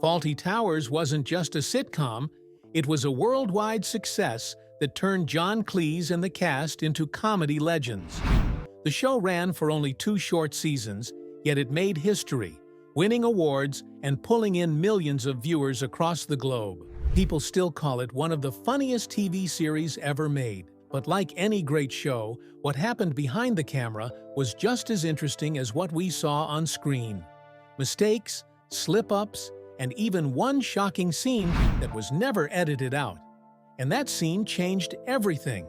Fawlty Towers wasn't just a sitcom, it was a worldwide success that turned John Cleese and the cast into comedy legends. The show ran for only 2 short seasons, yet it made history, winning awards and pulling in millions of viewers across the globe. People still call it one of the funniest TV series ever made. But like any great show, what happened behind the camera was just as interesting as what we saw on screen. Mistakes, slip-ups, and even one shocking scene that was never edited out. And that scene changed everything.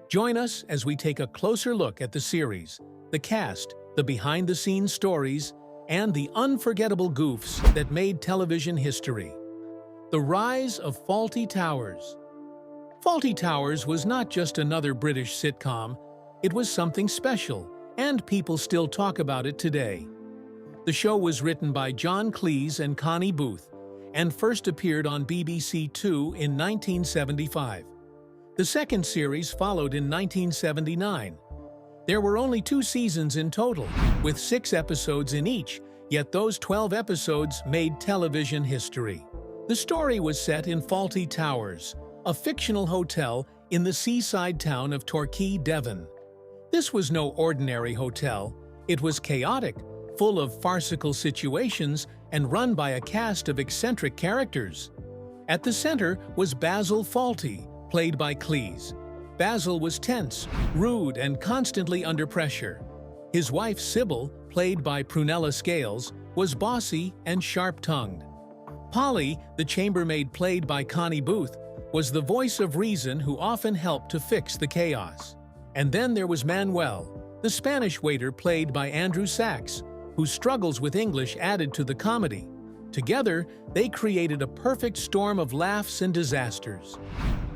Join us as we take a closer look at the series, the cast, the behind-the-scenes stories, and the unforgettable goofs that made television history. The rise of Fawlty Towers. Fawlty Towers was not just another British sitcom, it was something special, and people still talk about it today. The show was written by John Cleese and Connie Booth, and first appeared on BBC Two in 1975. The second series followed in 1979. There were only 2 seasons in total, with 6 episodes in each, yet those 12 episodes made television history. The story was set in Fawlty Towers, a fictional hotel in the seaside town of Torquay, Devon. This was no ordinary hotel. It was chaotic, full of farcical situations, and run by a cast of eccentric characters. At the center was Basil Fawlty, played by Cleese. Basil was tense, rude, and constantly under pressure. His wife Sybil, played by Prunella Scales, was bossy and sharp-tongued. Polly, the chambermaid played by Connie Booth, was the voice of reason who often helped to fix the chaos. And then there was Manuel, the Spanish waiter played by Andrew Sachs, whose struggles with English added to the comedy. Together, they created a perfect storm of laughs and disasters.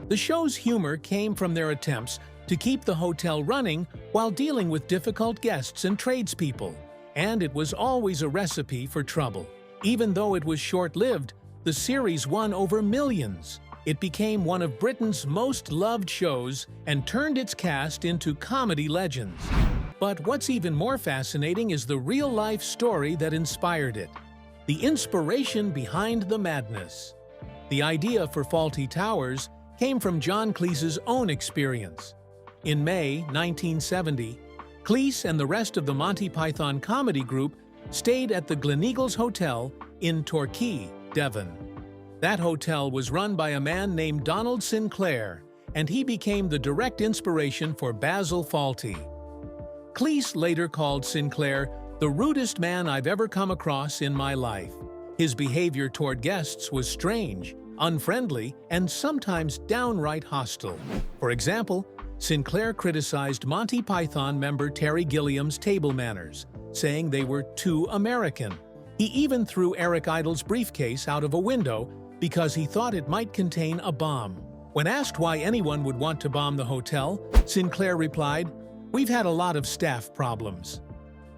The show's humor came from their attempts to keep the hotel running while dealing with difficult guests and tradespeople, and it was always a recipe for trouble. Even though it was short-lived, the series won over millions. It became one of Britain's most loved shows and turned its cast into comedy legends. But what's even more fascinating is the real-life story that inspired it. The inspiration behind the madness. The idea for Fawlty Towers came from John Cleese's own experience. In May 1970, Cleese and the rest of the Monty Python comedy group stayed at the Gleneagles Hotel in Torquay, Devon. That hotel was run by a man named Donald Sinclair, and he became the direct inspiration for Basil Fawlty. Cleese later called Sinclair the rudest man I've ever come across in my life. His behavior toward guests was strange, unfriendly, and sometimes downright hostile. For example, Sinclair criticized Monty Python member Terry Gilliam's table manners, saying they were too American. He even threw Eric Idle's briefcase out of a window because he thought it might contain a bomb. When asked why anyone would want to bomb the hotel, Sinclair replied, "We've had a lot of staff problems."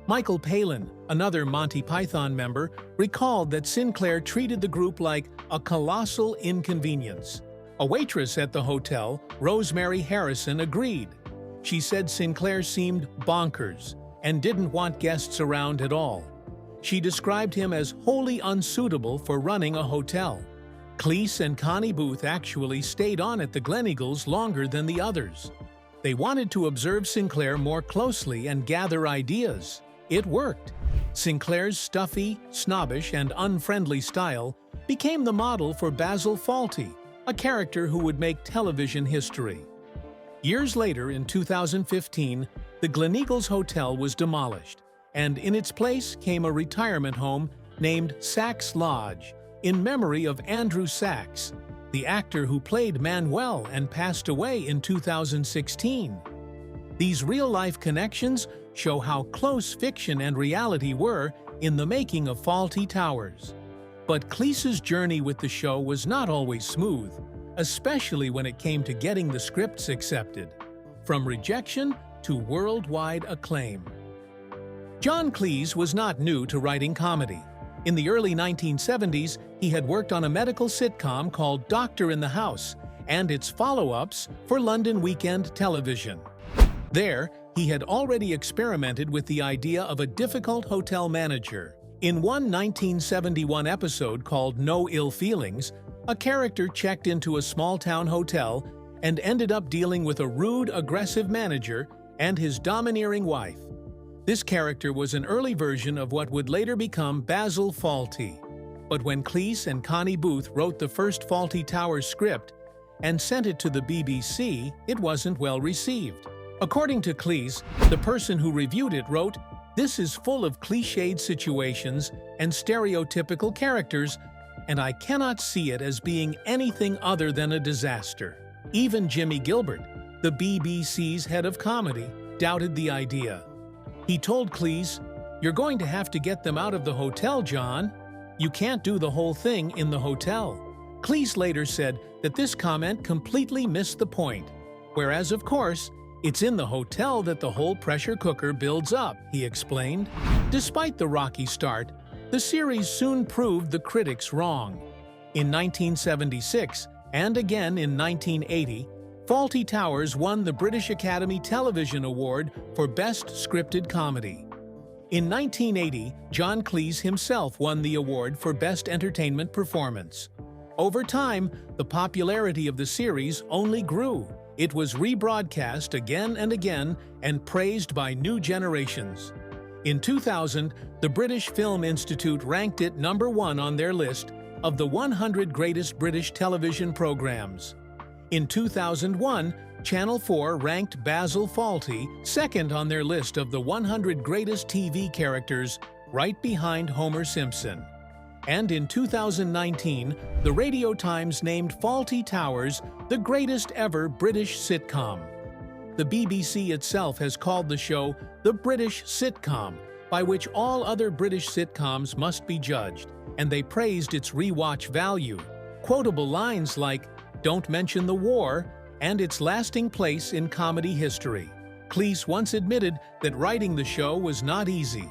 Michael Palin, another Monty Python member, recalled that Sinclair treated the group like a colossal inconvenience. A waitress at the hotel, Rosemary Harrison, agreed. She said Sinclair seemed bonkers and didn't want guests around at all. She described him as wholly unsuitable for running a hotel. Cleese and Connie Booth actually stayed on at the Gleneagles longer than the others. They wanted to observe Sinclair more closely and gather ideas. It worked. Sinclair's stuffy, snobbish, and unfriendly style became the model for Basil Fawlty, a character who would make television history. Years later, in 2015, the Gleneagles Hotel was demolished, and in its place came a retirement home named Sachs Lodge, in memory of Andrew Sachs, the actor who played Manuel and passed away in 2016. These real-life connections show how close fiction and reality were in the making of Fawlty Towers. But Cleese's journey with the show was not always smooth, especially when it came to getting the scripts accepted. From Rejection to worldwide acclaim. John Cleese was not new to writing comedy. In the early 1970s, he had worked on a medical sitcom called Doctor in the House and its follow-ups for London weekend television. There, he had already experimented with the idea of a difficult hotel manager In one 1971 episode called No Ill Feelings, a character checked into a small-town hotel and ended up dealing with a rude, aggressive manager and his domineering wife. This character was an early version of what would later become Basil Fawlty. But when Cleese and Connie Booth wrote the first Fawlty Towers script and sent it to the BBC, it wasn't well received. According to Cleese, the person who reviewed it wrote, "This is full of cliched situations and stereotypical characters, and I cannot see it as being anything other than a disaster." Even Jimmy Gilbert, the BBC's head of comedy, doubted the idea. He told Cleese, "You're going to have to get them out of the hotel, John. You can't do the whole thing in the hotel." Cleese later said that this comment completely missed the point, whereas, of course, it's in the hotel that the whole pressure cooker builds up, he explained. Despite the rocky start, the series soon proved the critics wrong. In 1976, and again in 1980, Fawlty Towers won the British Academy Television Award for Best Scripted Comedy. In 1980, John Cleese himself won the award for Best Entertainment Performance. Over time, the popularity of the series only grew. It was rebroadcast again and again and praised by new generations. In 2000, the British Film Institute ranked it #1 on their list of the 100 greatest British television programs. In 2001, Channel 4 ranked Basil Fawlty second on their list of the 100 greatest TV characters, right behind Homer Simpson. And in 2019, the Radio Times named Fawlty Towers the greatest ever British sitcom. The BBC itself has called the show the British sitcom, by which all other British sitcoms must be judged, and they praised its rewatch value. Quotable lines like, "Don't mention the war," and its lasting place in comedy history. Cleese once admitted that writing the show was not easy.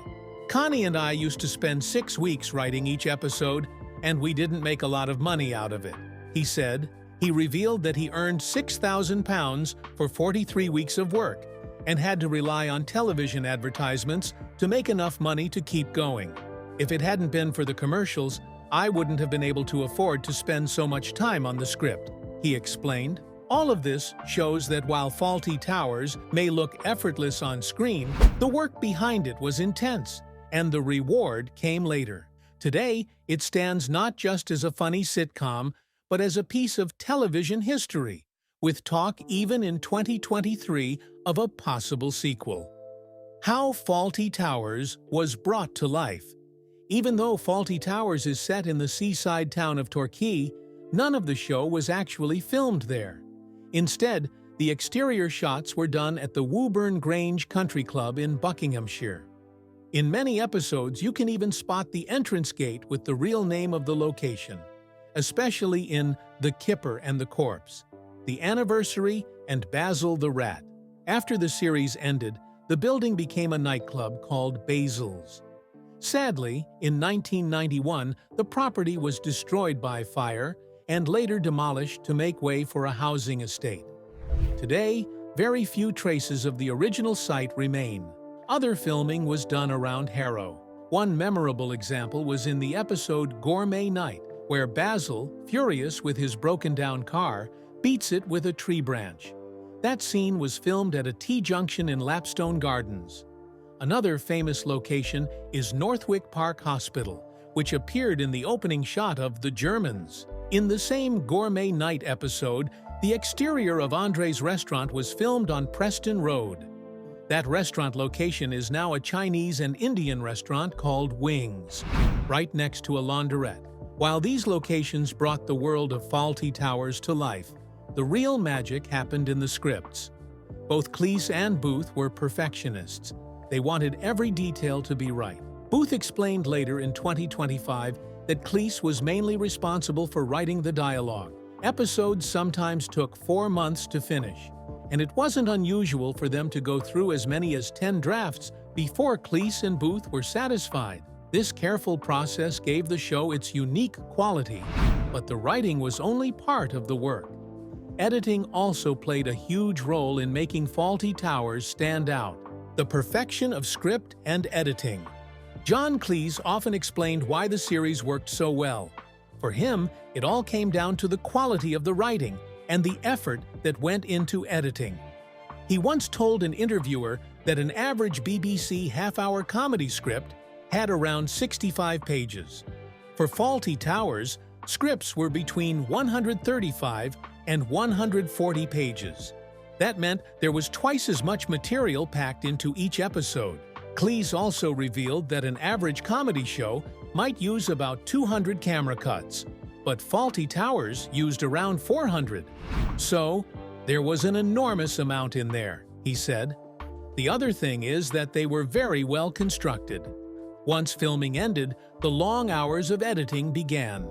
"Connie and I used to spend 6 weeks writing each episode, and we didn't make a lot of money out of it," he said. He revealed that he earned £6,000 for 43 weeks of work and had to rely on television advertisements to make enough money to keep going. "If it hadn't been for the commercials, I wouldn't have been able to afford to spend so much time on the script," he explained. All of this shows that while Fawlty Towers may look effortless on screen, the work behind it was intense, and the reward came later. Today, it stands not just as a funny sitcom, but as a piece of television history, with talk even in 2023 of a possible sequel. How Fawlty Towers was brought to life. Even though Fawlty Towers is set in the seaside town of Torquay, none of the show was actually filmed there. Instead, the exterior shots were done at the Woburn Grange Country Club in Buckinghamshire. In many episodes, you can even spot the entrance gate with the real name of the location, especially in The Kipper and the Corpse, The Anniversary, and Basil the Rat. After the series ended, the building became a nightclub called Basil's. Sadly, in 1991, the property was destroyed by fire and later demolished to make way for a housing estate. Today, very few traces of the original site remain. Other filming was done around Harrow. One memorable example was in the episode Gourmet Night, where Basil, furious with his broken-down car, beats it with a tree branch. That scene was filmed at a T-junction in Lapstone Gardens. Another famous location is Northwick Park Hospital, which appeared in the opening shot of The Germans. In the same Gourmet Night episode, the exterior of Andre's restaurant was filmed on Preston Road. That restaurant location is now a Chinese and Indian restaurant called Wings, right next to a laundrette. While these locations brought the world of Fawlty Towers to life, the real magic happened in the scripts. Both Cleese and Booth were perfectionists. They wanted every detail to be right. Booth explained later in 2025 that Cleese was mainly responsible for writing the dialogue. Episodes sometimes took 4 months to finish, and it wasn't unusual for them to go through as many as 10 drafts before Cleese and Booth were satisfied. This careful process gave the show its unique quality, but the writing was only part of the work. Editing also played a huge role in making Fawlty Towers stand out. The perfection of script and editing. John Cleese often explained why the series worked so well. For him, it all came down to the quality of the writing and the effort that went into editing. He once told an interviewer that an average BBC half-hour comedy script had around 65 pages. For Fawlty Towers, scripts were between 135 and 140 pages. That meant there was twice as much material packed into each episode. Cleese also revealed that an average comedy show might use about 200 camera cuts, but Fawlty Towers used around 400. So, there was an enormous amount in there, he said. The other thing is that they were very well constructed. Once filming ended, the long hours of editing began.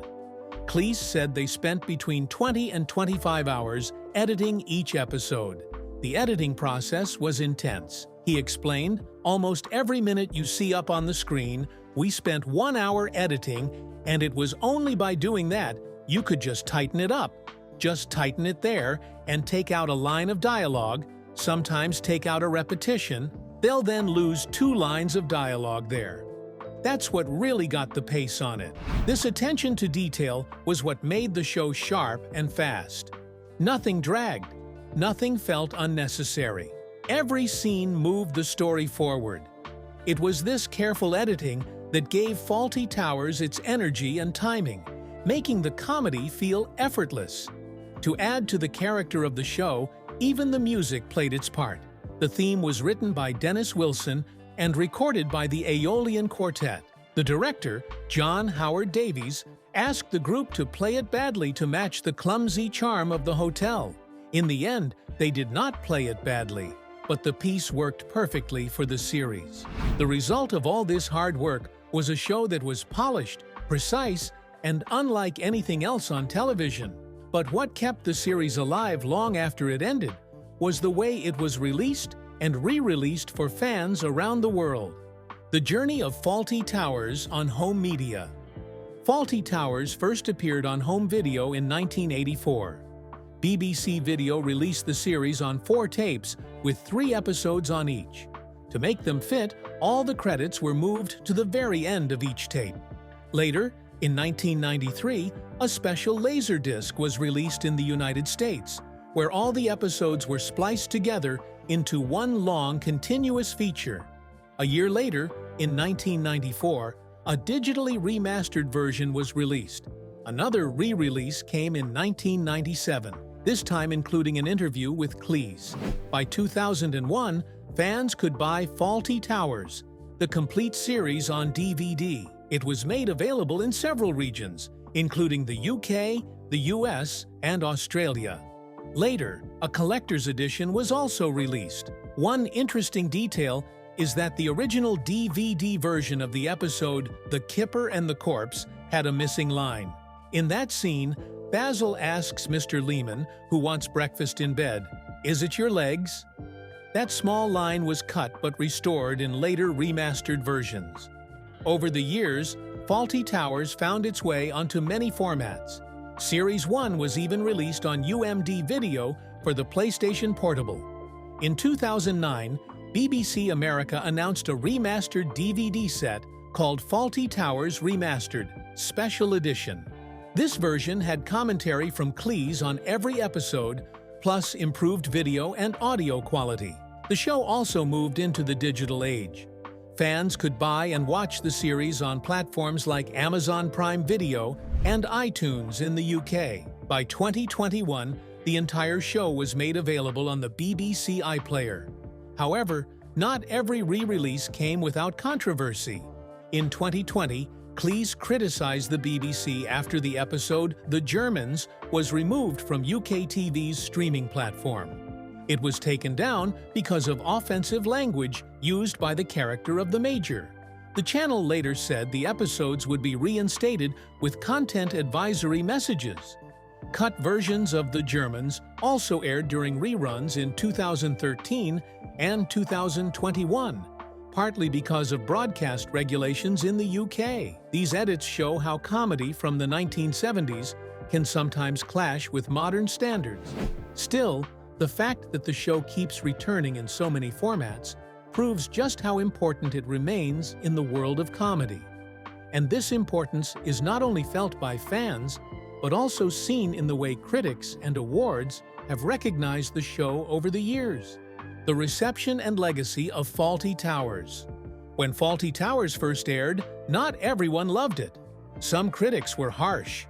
Cleese said they spent between 20 and 25 hours editing each episode. The editing process was intense. He explained, "Almost every minute you see up on the screen, we spent 1 hour editing, and it was only by doing that you could just tighten it up. Just tighten it there and take out a line of dialogue, sometimes take out a repetition. They'll then lose 2 lines of dialogue there." That's what really got the pace on it. This attention to detail was what made the show sharp and fast. Nothing dragged. Nothing felt unnecessary. Every scene moved the story forward. It was this careful editing that gave Fawlty Towers its energy and timing, making the comedy feel effortless. To add to the character of the show, even the music played its part. The theme was written by Dennis Wilson and recorded by the Aeolian Quartet. The director, John Howard Davies, asked the group to play it badly to match the clumsy charm of the hotel. In the end, they did not play it badly, but the piece worked perfectly for the series. The result of all this hard work was a show that was polished, precise, and unlike anything else on television. But what kept the series alive long after it ended was the way it was released and re-released for fans around the world. The journey of Fawlty Towers on home media. Fawlty Towers first appeared on home video in 1984. BBC Video released the series on 4 tapes with 3 episodes on each. To make them fit, all the credits were moved to the very end of each tape. Later, in 1993, a special Laserdisc was released in the United States, where all the episodes were spliced together into one long, continuous feature. A year later, in 1994, a digitally remastered version was released. Another re-release came in 1997, this time including an interview with Cleese. By 2001, fans could buy Fawlty Towers, the complete series on DVD. It was made available in several regions, including the UK, the US, and Australia. Later, a collector's edition was also released. One interesting detail is that the original DVD version of the episode The Kipper and the Corpse had a missing line. In that scene, Basil asks Mr. Lehman, who wants breakfast in bed, "Is it your legs?" That small line was cut but restored in later remastered versions. Over the years, Fawlty Towers found its way onto many formats. Series 1 was even released on UMD Video for the PlayStation Portable. In 2009, BBC America announced a remastered DVD set called Fawlty Towers Remastered Special Edition. This version had commentary from Cleese on every episode, plus improved video and audio quality. The show also moved into the digital age. Fans could buy and watch the series on platforms like Amazon Prime Video and iTunes in the UK. By 2021, the entire show was made available on the BBC iPlayer. However, not every re-release came without controversy. In 2020, Cleese criticized the BBC after the episode The Germans was removed from UK TV's streaming platform. It was taken down because of offensive language used by the character of the Major. The channel later said the episodes would be reinstated with content advisory messages. Cut versions of The Germans also aired during reruns in 2013 and 2021, partly because of broadcast regulations in the UK. These edits show how comedy from the 1970s can sometimes clash with modern standards. Still, the fact that the show keeps returning in so many formats proves just how important it remains in the world of comedy. And this importance is not only felt by fans, but also seen in the way critics and awards have recognized the show over the years. The reception and legacy of Fawlty Towers. When Fawlty Towers first aired, not everyone loved it. Some critics were harsh.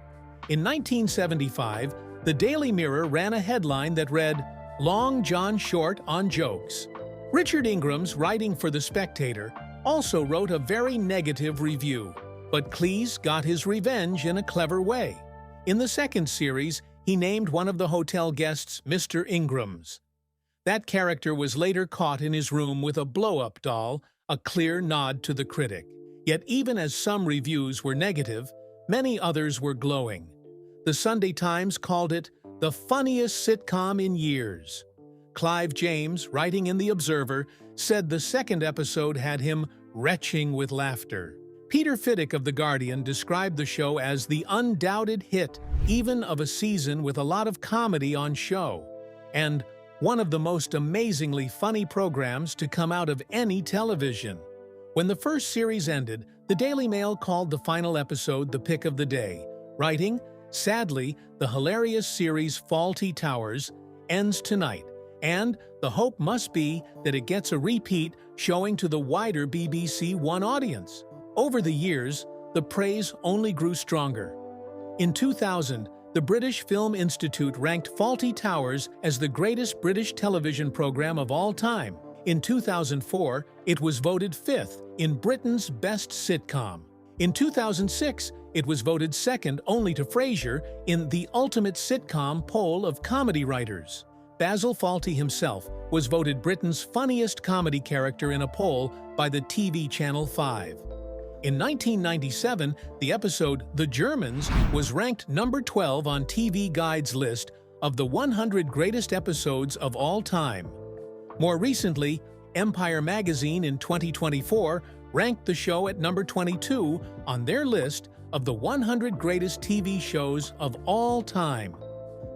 In 1975, the Daily Mirror ran a headline that read, "Long John Short on Jokes." Richard Ingrams, writing for The Spectator, also wrote a very negative review. But Cleese got his revenge in a clever way. In the second series, he named one of the hotel guests Mr. Ingrams. That character was later caught in his room with a blow-up doll, a clear nod to the critic. Yet even as some reviews were negative, many others were glowing. The Sunday Times called it the funniest sitcom in years. Clive James, writing in The Observer, said the second episode had him retching with laughter. Peter Fiddick of The Guardian described the show as the undoubted hit, even of a season with a lot of comedy on show, and one of the most amazingly funny programs to come out of any television. When the first series ended, the Daily Mail called the final episode the pick of the day, writing, "Sadly, the hilarious series Fawlty Towers ends tonight, and the hope must be that it gets a repeat showing to the wider BBC One audience." Over the years, the praise only grew stronger. In 2000, the British Film Institute ranked Fawlty Towers as the greatest British television program of all time. In 2004, it was voted 5th in Britain's best sitcom. In 2006, it was voted second only to Frasier in the Ultimate Sitcom poll of comedy writers. Basil Fawlty himself was voted Britain's funniest comedy character in a poll by the TV channel 5. In 1997, the episode The Germans was ranked number 12 on TV Guide's list of the 100 greatest episodes of all time. More recently, Empire magazine in 2024 ranked the show at number 22 on their list of the 100 greatest TV shows of all time.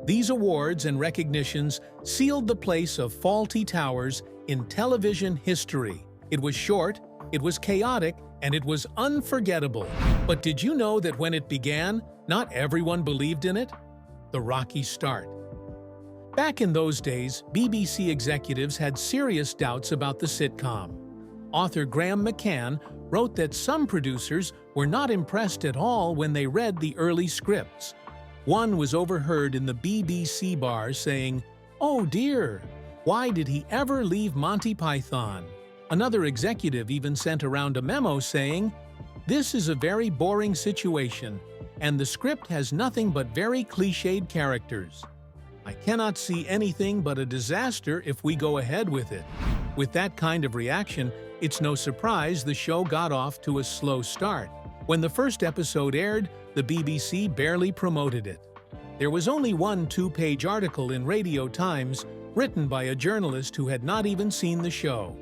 These awards and recognitions sealed the place of Fawlty Towers in television history. It was short, it was chaotic, and it was unforgettable. But did you know that when it began, not everyone believed in it? The rocky start. Back in those days, BBC executives had serious doubts about the sitcom. Author Graham McCann wrote that some producers were not impressed at all when they read the early scripts. One was overheard in the BBC bar saying, "Oh dear, why did he ever leave Monty Python?" Another executive even sent around a memo saying, "This is a very boring situation, and the script has nothing but very cliched characters. I cannot see anything but a disaster if we go ahead with it." With that kind of reaction, it's no surprise the show got off to a slow start. When the first episode aired, the BBC barely promoted it. There was only one 2-page article in Radio Times written by a journalist who had not even seen the show.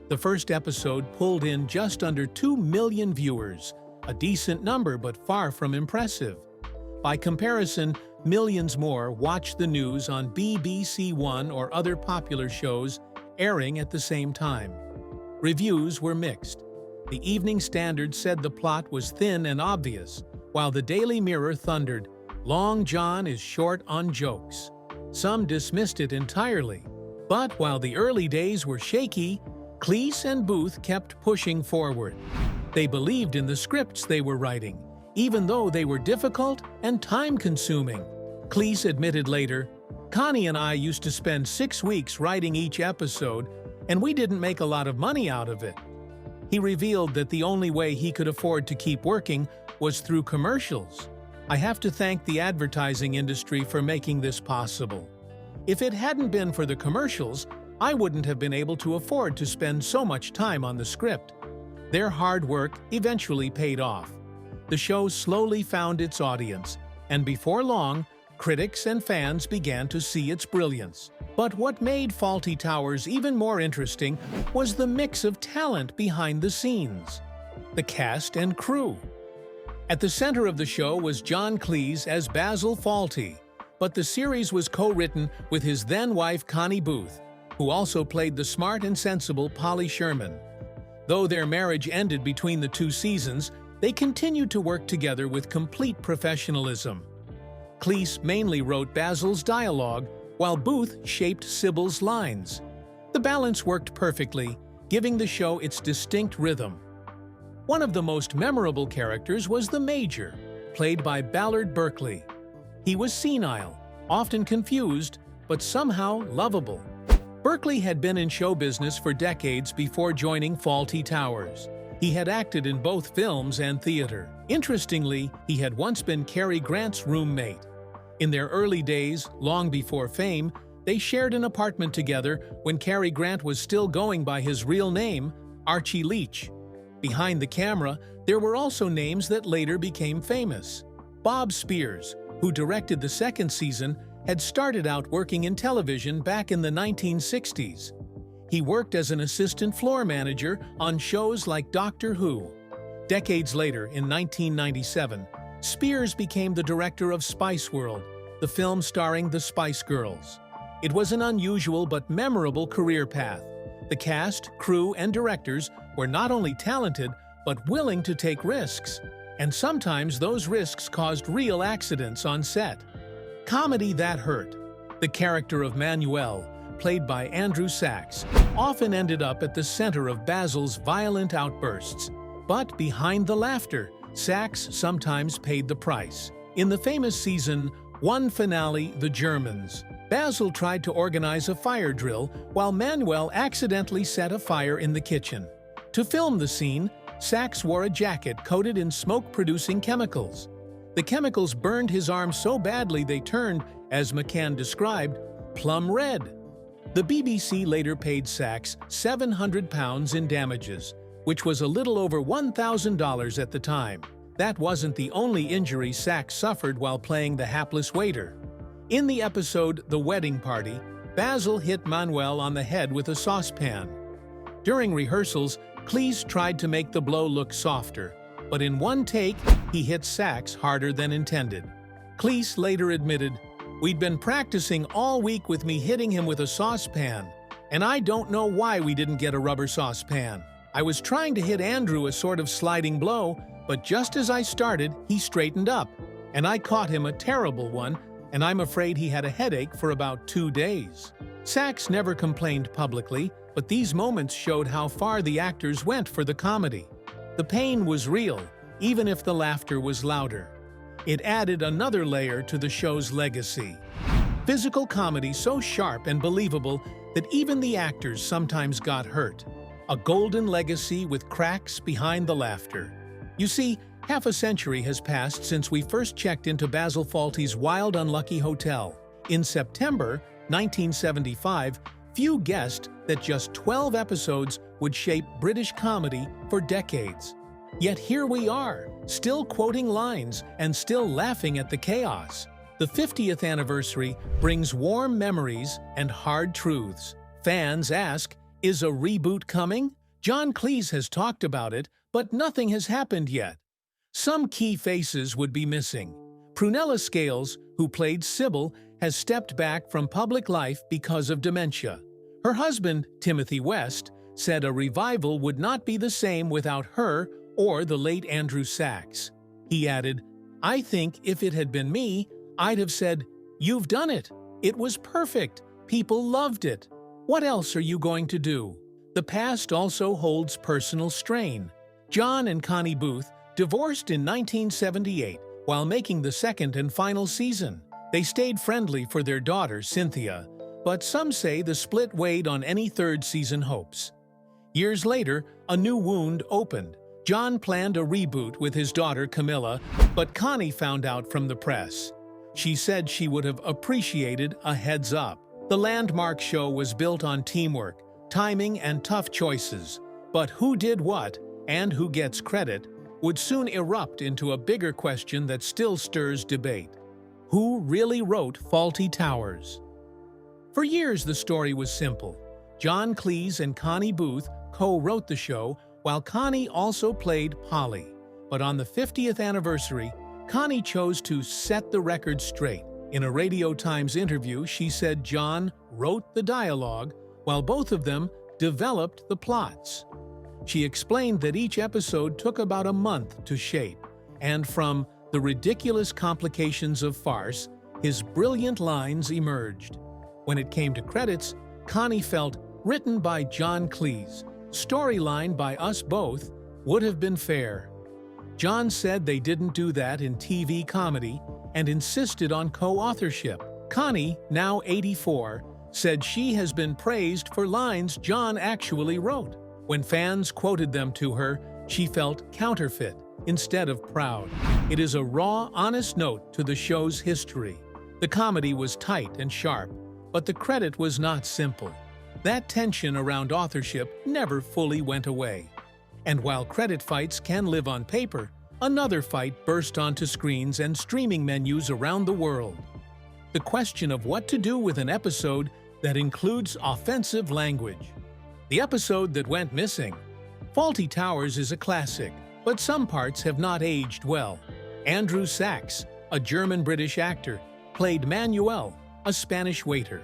The first episode pulled in just under 2 million viewers, a decent number but far from impressive. By comparison, millions more watched the news on BBC One or other popular shows airing at the same time. Reviews were mixed. The Evening Standard said the plot was thin and obvious, while the Daily Mirror thundered, "Long John is short on jokes." Some dismissed it entirely. But while the early days were shaky, Cleese and Booth kept pushing forward. They believed in the scripts they were writing, even though they were difficult and time-consuming. Cleese admitted later, "Connie and I used to spend 6 weeks writing each episode, and we didn't make a lot of money out of it." He revealed that the only way he could afford to keep working was through commercials. "I have to thank the advertising industry for making this possible. If it hadn't been for the commercials, I wouldn't have been able to afford to spend so much time on the script." Their hard work eventually paid off. The show slowly found its audience, and before long, critics and fans began to see its brilliance. But what made Fawlty Towers even more interesting was the mix of talent behind the scenes. The cast and crew. At the center of the show was John Cleese as Basil Fawlty, but the series was co-written with his then-wife Connie Booth. who also played the smart and sensible Polly Sherman. Though their marriage ended between the two seasons, they continued to work together with complete professionalism. Cleese mainly wrote Basil's dialogue, while Booth shaped Sybil's lines. The balance worked perfectly, giving the show its distinct rhythm. One of the most memorable characters was the Major, played by Ballard Berkeley. He was senile, often confused, but somehow lovable. Berkeley had been in show business for decades before joining Fawlty Towers. He had acted in both films and theater. Interestingly, he had once been Cary Grant's roommate. In their early days, long before fame, they shared an apartment together when Cary Grant was still going by his real name, Archie Leach. Behind the camera, there were also names that later became famous. Bob Spears, who directed the second season, had started out working in television back in the 1960s. He worked as an assistant floor manager on shows like Doctor Who. Decades later, in 1997, Spears became the director of Spice World, the film starring the Spice Girls. It was an unusual but memorable career path. The cast, crew, and directors were not only talented, but willing to take risks. And sometimes those risks caused real accidents on set. Comedy that hurt. The character of Manuel, played by Andrew Sachs, often ended up at the center of Basil's violent outbursts. But behind the laughter, Sachs sometimes paid the price. In the famous season 1 finale, The Germans, Basil tried to organize a fire drill while Manuel accidentally set a fire in the kitchen. To film the scene, Sachs wore a jacket coated in smoke-producing chemicals. The chemicals burned his arm so badly they turned, as McCann described, plum red. The BBC later paid Sachs £700 in damages, which was a little over $1,000 at the time. That wasn't the only injury Sachs suffered while playing the hapless waiter. In the episode The Wedding Party, Basil hit Manuel on the head with a saucepan. During rehearsals, Cleese tried to make the blow look softer, but in one take, he hit Sachs harder than intended. Cleese later admitted, "We'd been practicing all week with me hitting him with a saucepan, and I don't know why we didn't get a rubber saucepan. I was trying to hit Andrew a sort of sliding blow, but just as I started, he straightened up, and I caught him a terrible one, and I'm afraid he had a headache for about 2 days." Sachs never complained publicly, but these moments showed how far the actors went for the comedy. The pain was real, even if the laughter was louder. It added another layer to the show's legacy. Physical comedy so sharp and believable that even the actors sometimes got hurt. A golden legacy with cracks behind the laughter. You see, half a century has passed since we first checked into Basil Fawlty's Wild Unlucky Hotel. In September 1975, few guessed that just 12 episodes would shape British comedy for decades. Yet here we are, still quoting lines and still laughing at the chaos. The 50th anniversary brings warm memories and hard truths. Fans ask, is a reboot coming? John Cleese has talked about it, but nothing has happened yet. Some key faces would be missing. Prunella Scales, who played Sybil, has stepped back from public life because of dementia. Her husband, Timothy West, said a revival would not be the same without her or the late Andrew Sachs. He added, "I think if it had been me, I'd have said, 'You've done it. It was perfect. People loved it. What else are you going to do?'" The past also holds personal strain. John and Connie Booth divorced in 1978 while making the second and final season. They stayed friendly for their daughter, Cynthia, but some say the split weighed on any third season hopes. Years later, a new wound opened. John planned a reboot with his daughter Camilla, but Connie found out from the press. She said she would have appreciated a heads up. The landmark show was built on teamwork, timing, and tough choices. But who did what, and who gets credit, would soon erupt into a bigger question that still stirs debate. Who really wrote Fawlty Towers? For years the story was simple. John Cleese and Connie Booth co-wrote the show, while Connie also played Polly. But on the 50th anniversary, Connie chose to set the record straight. In a Radio Times interview, she said John wrote the dialogue, while both of them developed the plots. She explained that each episode took about a month to shape, and from the ridiculous complications of farce, his brilliant lines emerged. When it came to credits, Connie felt written by John Cleese, storyline by us both, would have been fair. John said they didn't do that in TV comedy and insisted on co-authorship. Connie, now 84, said she has been praised for lines John actually wrote. When fans quoted them to her, she felt counterfeit instead of proud. It is a raw, honest note to the show's history. The comedy was tight and sharp, but the credit was not simple. That tension around authorship never fully went away. And while credit fights can live on paper, another fight burst onto screens and streaming menus around the world. The question of what to do with an episode that includes offensive language. The episode that went missing. Fawlty Towers is a classic, but some parts have not aged well. Andrew Sachs, a German-British actor, played Manuel, a Spanish waiter.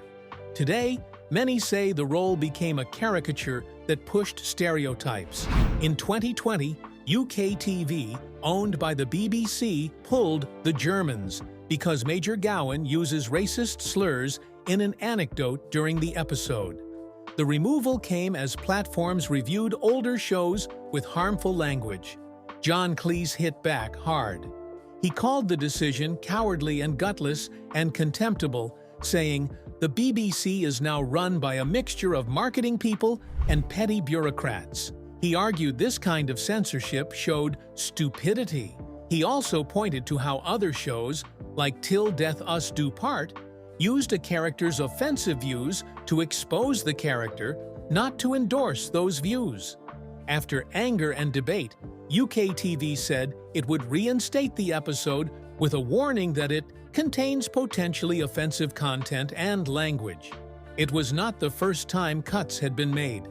Today, many say the role became a caricature that pushed stereotypes. In 2020, UK TV, owned by the BBC, pulled The Germans because Major Gowan uses racist slurs in an anecdote during the episode. The removal came as platforms reviewed older shows with harmful language. John Cleese hit back hard. He called the decision cowardly and gutless and contemptible, saying, "The BBC is now run by a mixture of marketing people and petty bureaucrats." He argued this kind of censorship showed stupidity. He also pointed to how other shows, like Till Death Us Do Part, used a character's offensive views to expose the character, not to endorse those views. After anger and debate, UK TV said it would reinstate the episode with a warning that it contains potentially offensive content and language. It was not the first time cuts had been made.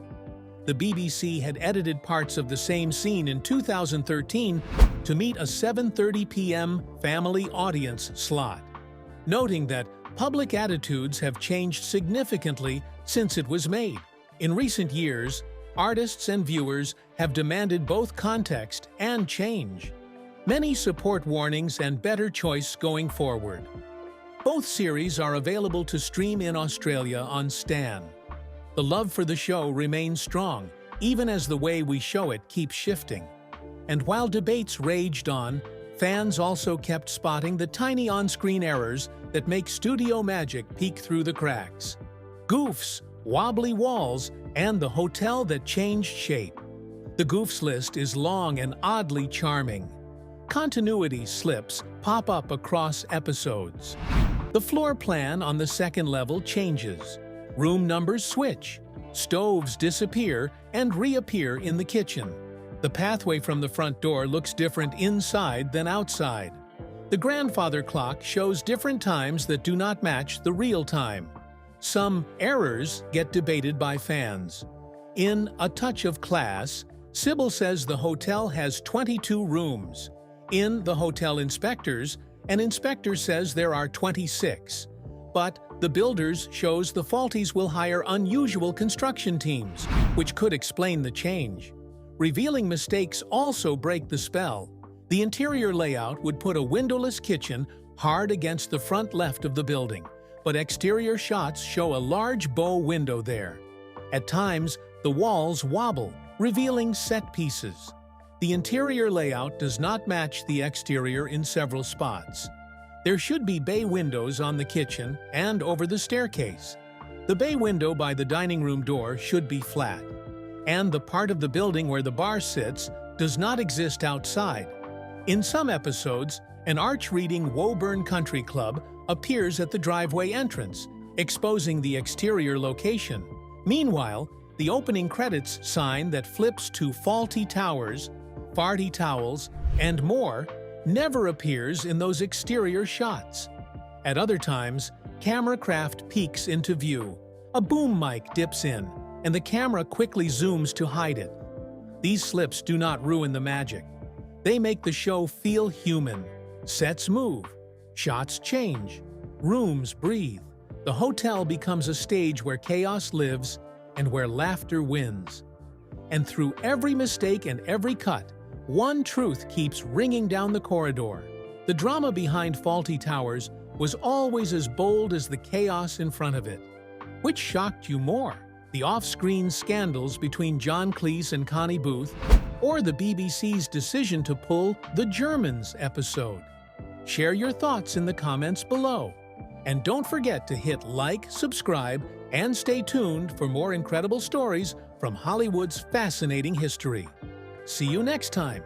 The BBC had edited parts of the same scene in 2013 to meet a 7:30 p.m. family audience slot, noting that public attitudes have changed significantly since it was made. In recent years, artists and viewers have demanded both context and change. Many support warnings and better choice going forward. Both series are available to stream in Australia on Stan. The love for the show remains strong, even as the way we show it keeps shifting. And while debates raged on, fans also kept spotting the tiny on-screen errors that make studio magic peek through the cracks. Goofs, wobbly walls, and the hotel that changed shape. The goofs list is long and oddly charming. Continuity slips pop up across episodes. The floor plan on the second level changes. Room numbers switch. Stoves disappear and reappear in the kitchen. The pathway from the front door looks different inside than outside. The grandfather clock shows different times that do not match the real time. Some errors get debated by fans. In A Touch of Class, Sybil says the hotel has 22 rooms. In The Hotel Inspectors, an inspector says there are 26. But The Builders shows the Fawltys will hire unusual construction teams, which could explain the change. Revealing mistakes also break the spell. The interior layout would put a windowless kitchen hard against the front left of the building, but exterior shots show a large bow window there. At times, the walls wobble, revealing set pieces. The interior layout does not match the exterior in several spots. There should be bay windows on the kitchen and over the staircase. The bay window by the dining room door should be flat, and the part of the building where the bar sits does not exist outside. In some episodes, an arch-reading Woburn Country Club appears at the driveway entrance, exposing the exterior location. Meanwhile, the opening credits sign that flips to Fawlty Towers, Farty Towels, and more never appears in those exterior shots. At other times, camera craft peeks into view. A boom mic dips in, and the camera quickly zooms to hide it. These slips do not ruin the magic. They make the show feel human. Sets move, shots change, rooms breathe. The hotel becomes a stage where chaos lives and where laughter wins. And through every mistake and every cut, one truth keeps ringing down the corridor. The drama behind Fawlty Towers was always as bold as the chaos in front of it. Which shocked you more? The off-screen scandals between John Cleese and Connie Booth, or the BBC's decision to pull the Germans episode? Share your thoughts in the comments below. And don't forget to hit like, subscribe, and stay tuned for more incredible stories from Hollywood's fascinating history. See you next time.